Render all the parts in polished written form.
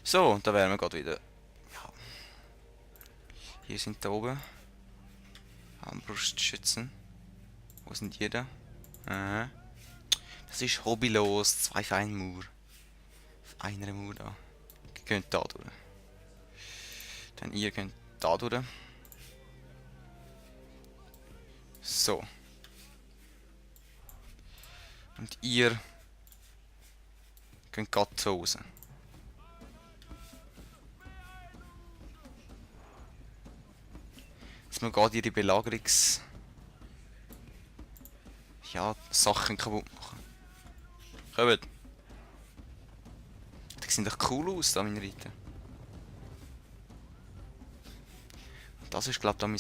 So, da wären wir gerade wieder. Ja. Hier sind da oben Armbrustschützen. Wo sind die da? Aha. Das ist hobbylos. Zwei auf einen Mauer. Auf einer Mauer da. Ihr könnt da durch. Dann ihr könnt da durch. So. Und ihr könnt gerade so raus. Dass wir gerade ihre Belagerungs... Ja, Sachen kaputt machen. Kommt! Die sehen doch cool aus, da meine Reiter. Und das ist, glaube ich, da mein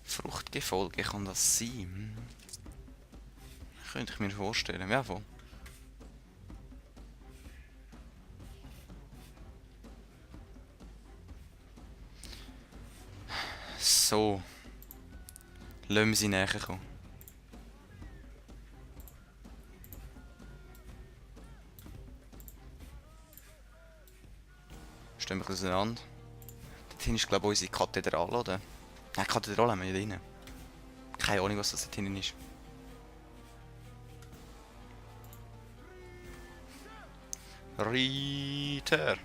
Fruchtgefolge. Kann das sein? Könnte ich mir vorstellen. Ja, voll. So. Lassen wir sie näher kommen. Stehen wir auseinander. Dort hinten ist, glaube ich, unsere Kathedrale, oder? Nein, Kathedrale haben wir nicht drin. Keine Ahnung, was das dort hinten ist. Reiter!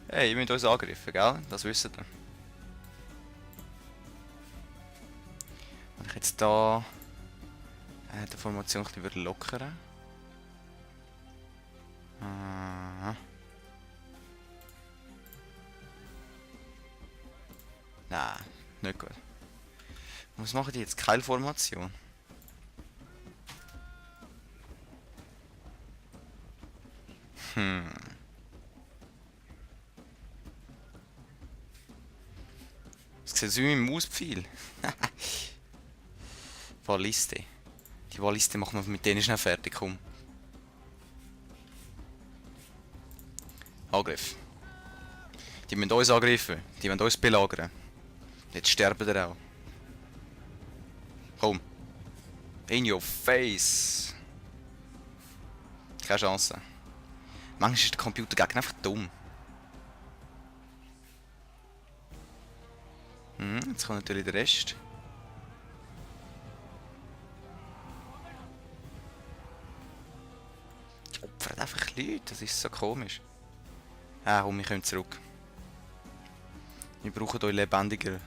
Hey, ihr müsst uns angreifen, gell? Das wisst ihr. Wenn ich jetzt da die Formation ein bisschen lockern. Aha. Nein, nicht gut. Was machen die jetzt? Keilformation? Das sieht aus wie mein Mauspfeil. Balliste. Die Balliste machen wir mit denen schnell fertig, komm. Angriff. Die müssen uns angreifen. Die wollen uns belagern. Jetzt sterben wir auch. Komm. In your face. Keine Chance. Manchmal ist der Computergegner einfach dumm. Jetzt kommt natürlich der Rest. Die opfern einfach Leute, das ist so komisch. Ah, komm, wir kommen zurück. Wir brauchen euch lebendiger.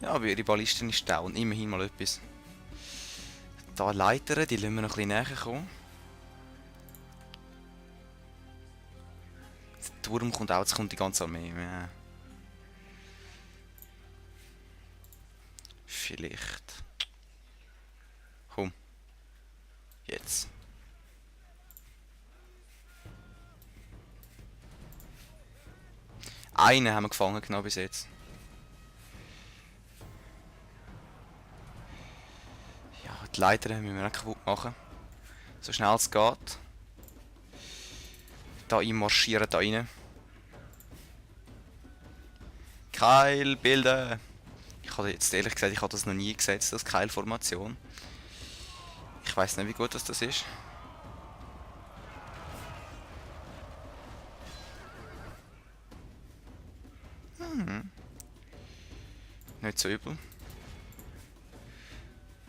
Ja, aber ihre Ballistin ist down. Immerhin mal etwas. Da Leitern, die lassen wir noch ein bisschen näher kommen. Der Turm kommt auch, jetzt kommt die ganze Armee. Ja. Vielleicht. Komm. Jetzt. Einen haben wir gefangen genommen bis jetzt. Ja, die Leiter müssen wir auch kaputt machen. So schnell es geht. Da marschieren da rein. Keil bilden! Ich habe jetzt ehrlich gesagt, ich habe das noch nie gesetzt, das Keilformation. Ich weiß nicht, wie gut das ist. Nicht so übel.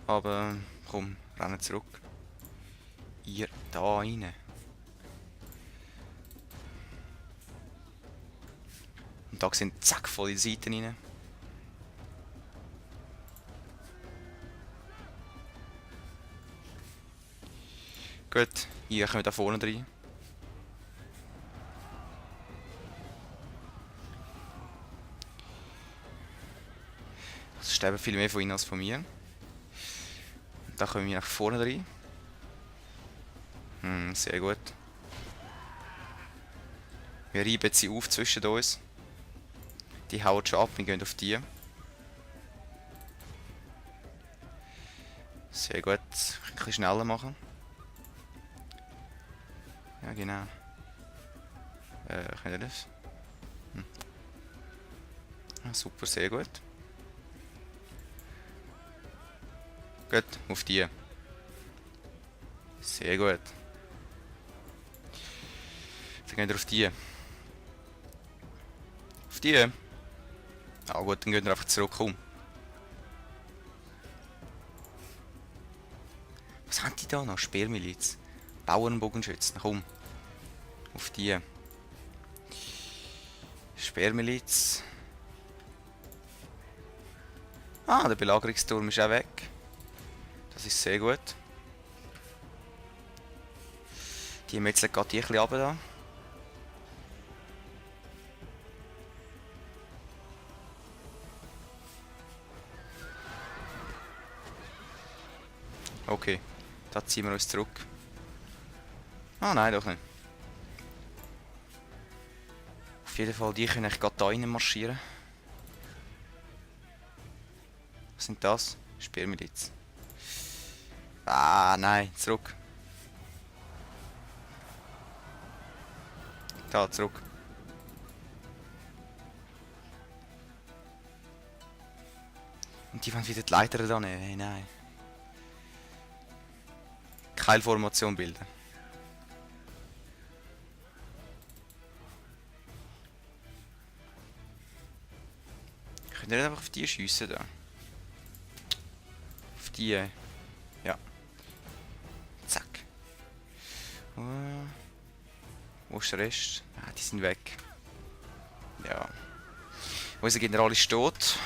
Aber komm, rennen zurück. Ihr da rein. Und da sind zack voll die Seiten rein. Gut, ihr kommt da vorne rein. Es sterben viel mehr von ihnen als von mir. Und da kommen wir nach vorne rein. Sehr gut. Wir reiben sie auf zwischen uns. Die hauen schon ab, wir gehen auf die. Sehr gut. Ein bisschen schneller machen. Ja, genau. Könnt ihr das? Ah, super, sehr gut. Gut, auf die. Sehr gut. Dann gehen wir auf die. Auf die? Ah gut, dann gehen wir einfach zurück. Komm. Was haben die da noch? Speermiliz. Bauernbogenschützen. Komm. Auf die. Speermiliz. Ah, der Belagerungsturm ist auch weg. Das ist sehr gut. Die metzeln gerade die ein bisschen runter da. Okay, da ziehen wir uns zurück. Ah nein, doch nicht. Auf jeden Fall, die können gerade da rein marschieren. Was sind das? Speermiliz. Ah nein, zurück. Da, zurück. Und die wollen wieder die Leiter da nehmen. Hey, nein. Keilformation bilden. Könnt ihr nicht einfach auf die schiessen da? Auf die. Ja. Zack. Wo ist der Rest? Ah, die sind weg. Ja. Unser General ist tot.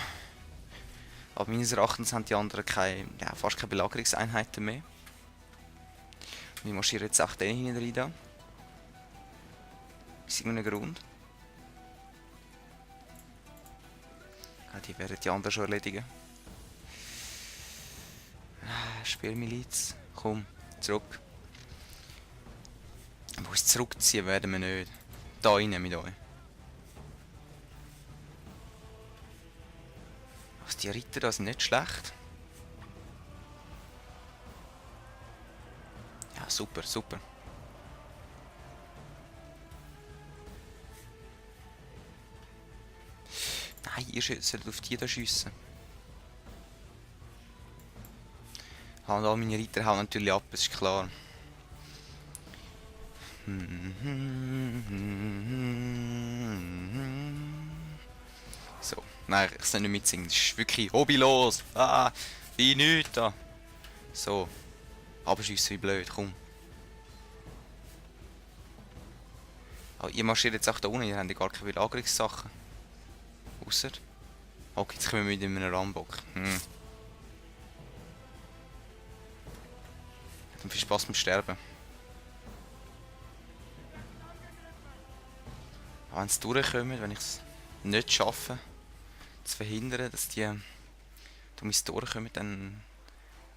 Aber meines Erachtens haben die anderen fast keine Belagerungseinheiten mehr. Wir marschieren jetzt auch den hinten rein da. Aus irgendeinem Grund. Ja, die werden die anderen schon erledigen. Speermiliz. Komm, zurück. Aber uns zurückziehen werden wir nicht. Da rein mit euch. Also die Ritter da sind nicht schlecht. Ja, super, super. Nein, ihr sollt auf die da schiessen. Und all meine Reiter hauen natürlich ab, das ist klar. So, nein, ich soll nicht mitsingen, das ist wirklich hobbylos. Ah, wie nichts da. So, abschiessen wie blöd, komm. Aber ihr marschiert jetzt auch da unten, ihr habt ja gar keine Belagerungssachen. Ausser. Okay, jetzt kommen wir mit einem Rambock. Dann viel Spaß mit Sterben. Aber wenn sie durchkommen, wenn ich es nicht schaffe, zu verhindern, dass die durch mein Tor kommen, dann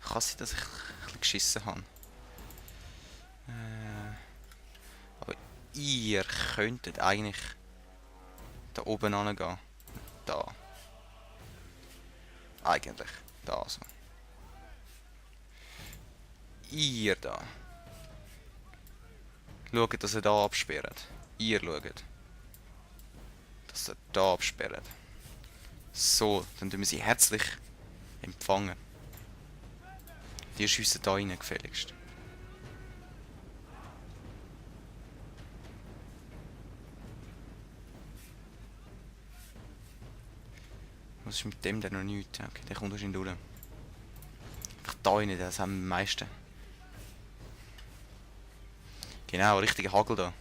kann es sein, dass ich ein bisschen geschissen habe. Aber ihr könntet eigentlich da oben hingehen. Da. Eigentlich. Da so. Ihr da. Schaut, dass ihr da absperrt. Ihr schaut. Dass ihr da absperrt. So, dann tun wir sie herzlich empfangen. Die schiessen da rein, gefälligst. Was ist mit dem denn noch nichts? Okay, der kommt wahrscheinlich durch. Einfach da rein, das haben wir am meisten. Genau, richtiger Hagel da.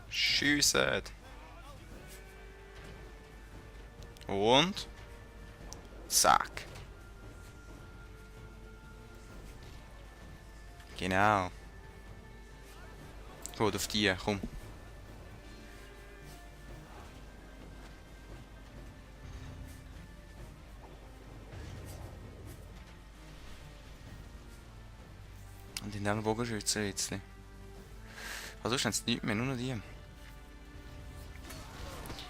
Schiessen! Und... Zack. Genau. Gut, auf die, komm. Und in den Bogenschützen jetzt. Also sonst haben sie nichts mehr, nur noch die.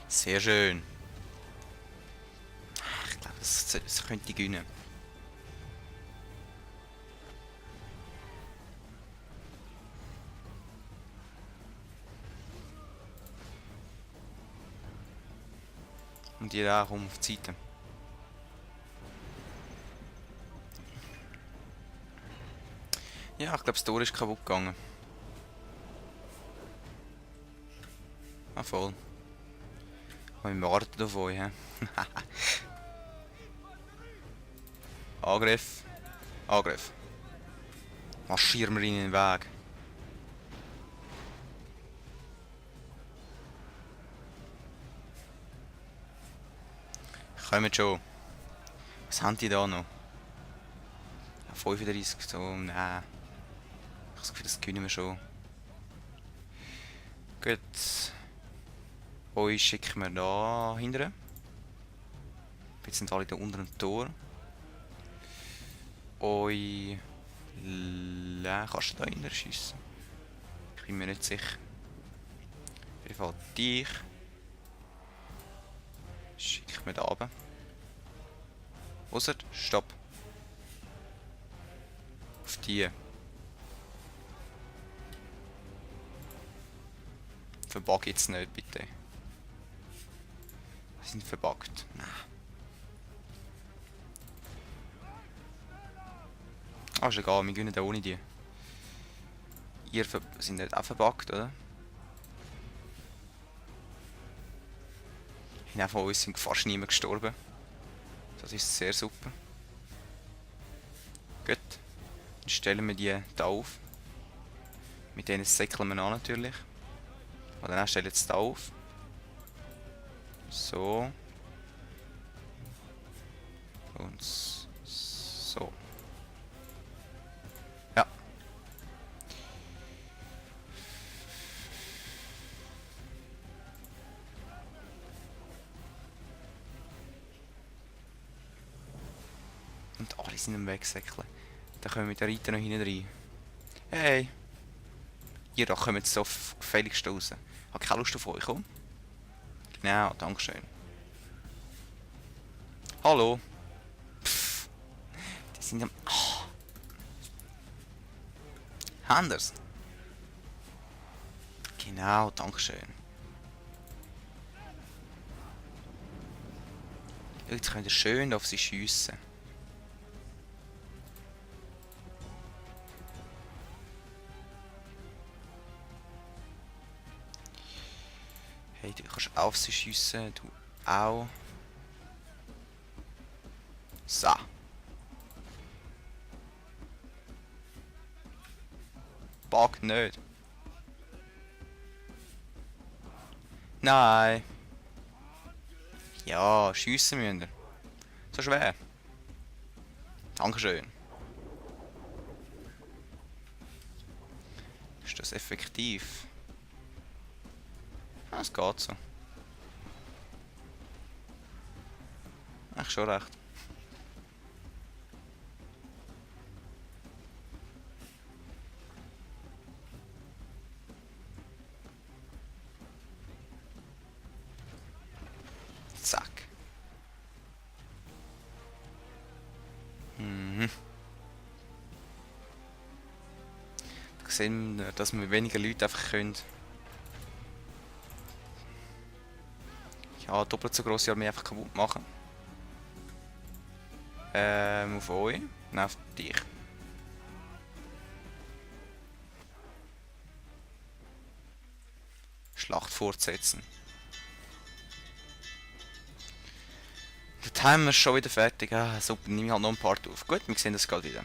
Sehr schön. Ich glaube, das könnte ich gewinnen. Und die auch auf die Seite. Ja, ich glaube, das Tor ist kaputt gegangen. Ah, voll. Aber wir warten auf euch, hä? Angriff. Angriff. Marschieren wir ihnen in den Weg. Kommt schon. Was haben die da noch? Ja, 35, so, nein. Ich habe das Gefühl, das gewinnen wir schon. Gut. Euch schicken wir da hinten. Jetzt sind alle da unter dem Tor. Euch... kannst du da hinten schiessen? Ich bin mir nicht sicher. Auf jeden Fall dich. Schicken wir da runter. Ausser, stopp. Auf die. Verbug jetzt nicht, bitte. Sie sind verbuggt. Nein. Ah, ist egal, wir gewinnen da ohne die. Ihr sind nicht auch verbuggt, oder? Einer von uns sind fast niemand gestorben. Das ist sehr super. Gut. Dann stellen wir die da auf. Mit denen säckeln wir an natürlich. Und dann stellen wir jetzt da auf. So. Und so. Ja. Und alle sind am Wegsäckeln. Dann können wir mit der Reiter noch hinten rein. Hey! Ihr da kommt jetzt so gefälligst raus. Ich habe keine Lust auf euch, komm. Genau, dankeschön. Hallo. Pff, die sind am... Oh. Anders. Genau, dankeschön. Jetzt könnt ihr schön auf sie schiessen. Hey, du kannst auf sie schiessen, du auch. So. Bug nicht. Nein. Ja, schiessen müssen wir. So schwer. Dankeschön. Ist das effektiv? Ja, es geht so. Ach, schon recht. Zack. Mhm. Da sehen wir, dass wir weniger Leute einfach können. Ja, doppelt so grosse Armee einfach kaputt machen. Auf euch. Nein, auf dich. Schlacht fortsetzen. Der Timer ist schon wieder fertig. Ah, super, nehme ich halt noch ein Part auf. Gut, wir sehen das gerade wieder.